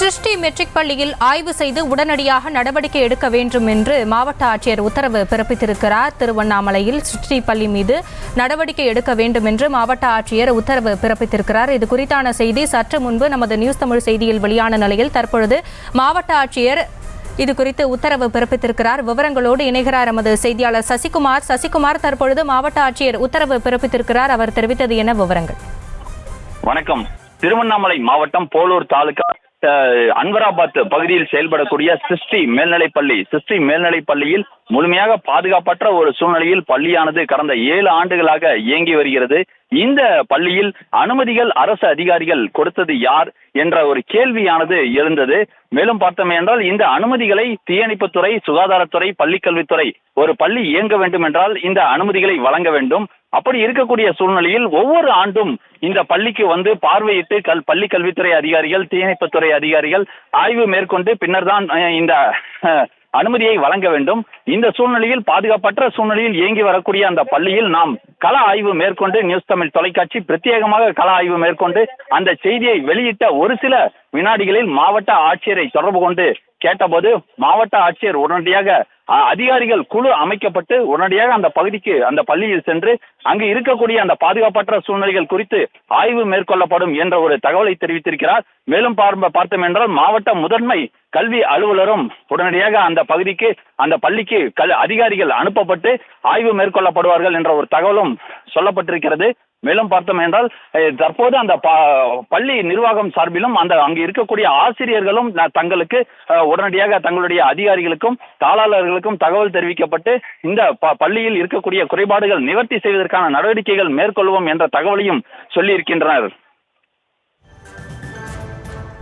சிருஷ்டி மெட்ரிக் பள்ளியில் ஆய்வு செய்து உடனடியாக நடவடிக்கை எடுக்க வேண்டும் என்று மாவட்ட ஆட்சியர் உத்தரவு பிறப்பித்திருக்கிறார். திருவண்ணாமலையில் சிருஷ்டி பள்ளி மீது நடவடிக்கை எடுக்க வேண்டும் என்று மாவட்ட ஆட்சியர் உத்தரவு பிறப்பித்திருக்கிறார். இது குறித்தான செய்தி சற்று முன்பு நமது நியூஸ் தமிழ் செய்தியில் வெளியான நிலையில் தற்பொழுது மாவட்ட ஆட்சியர் இது குறித்து உத்தரவு பிறப்பித்திருக்கிறார். விவரங்களோடு இணைகிறார் எமது செய்தியாளர் சசிகுமார். தற்பொழுது மாவட்ட ஆட்சியர் உத்தரவு பிறப்பித்திருக்கிறார். அவர் தெரிவித்தது என்ன விவரங்கள்? வணக்கம். திருவண்ணாமலை மாவட்டம் போலூர் தாலுகா அன்வராபாத் பகுதியில் செயல்படக்கூடிய சிருஷ்டி மேல்நிலைப் பள்ளியில் முழுமையாக பாதுகாப்பற்ற ஒரு சூழ்நிலையில் பள்ளியானது கடந்த 7 ஆண்டுகளாக இயங்கி வருகிறது. இந்த பள்ளியில் அனுமதிகள் அரசு அதிகாரிகள் கொடுத்தது யார் என்ற ஒரு கேள்வியானது எழுந்தது. மேலும் பார்த்தோம் என்றால் இந்த அனுமதிகளை தீயணைப்புத்துறை, சுகாதாரத்துறை, பள்ளிக்கல்வித்துறை ஒரு பள்ளி இயங்க வேண்டும் என்றால் இந்த அனுமதிகளை வழங்க வேண்டும். அப்படி இருக்கக்கூடிய சூழ்நிலையில் ஒவ்வொரு ஆண்டும் இந்த பள்ளிக்கு வந்து பார்வையிட்டு பள்ளி கல்வித்துறை அதிகாரிகள், தீயணைப்புத்துறை அதிகாரிகள் ஆய்வு மேற்கொண்டு பின்னர் தான் இந்த அனுமதியை வழங்க வேண்டும். இந்த சூழ்நிலையில் பாதுகாப்பற்ற சூழ்நிலையில் இயங்கி வரக்கூடிய அந்த பள்ளியில் நாம் கள ஆய்வு மேற்கொண்டு நியூஸ் தமிழ் தொலைக்காட்சி பிரத்யேகமாக கள ஆய்வு மேற்கொண்டு அந்த செய்தியை வெளியிட்ட ஒரு சில வினாடிகளில் மாவட்ட ஆட்சியரை தொடர்பு கொண்டு கேட்டபோது மாவட்ட ஆட்சியர் உடனடியாக அதிகாரிகள் குழு அமைக்கப்பட்டு உடனடியாக அந்த பள்ளியில் சென்று அங்கு இருக்கக்கூடிய அந்த பாதுகாப்பற்ற சூழ்நிலைகள் குறித்து ஆய்வு மேற்கொள்ளப்படும் என்ற ஒரு தகவலை தெரிவித்திருக்கிறார். மேலும் பார்த்தோம் என்றால் மாவட்ட முதன்மை கல்வி அலுவலரும் உடனடியாக அந்த பள்ளிக்கு அதிகாரிகள் அனுப்பப்பட்டு ஆய்வு மேற்கொள்ளப்படுவார்கள் என்ற ஒரு தகவலும் சொல்லப்பட்டிருக்கிறது. மேலும் பார்த்தோம் என்றால் தற்போது அந்த பள்ளி நிர்வாகம் சார்பிலும் அங்கு இருக்கக்கூடிய ஆசிரியர்களும் தங்களுக்கு உடனடியாக தங்களுடைய அதிகாரிகளுக்கும் தாளாளர்களுக்கும் தகவல் தெரிவிக்கப்பட்டு இந்த பள்ளியில் இருக்கக்கூடிய குறைபாடுகள் நிவர்த்தி செய்வதற்கான நடவடிக்கைகள் மேற்கொள்வோம் என்ற தகவலையும் சொல்லியிருக்கின்றனர்.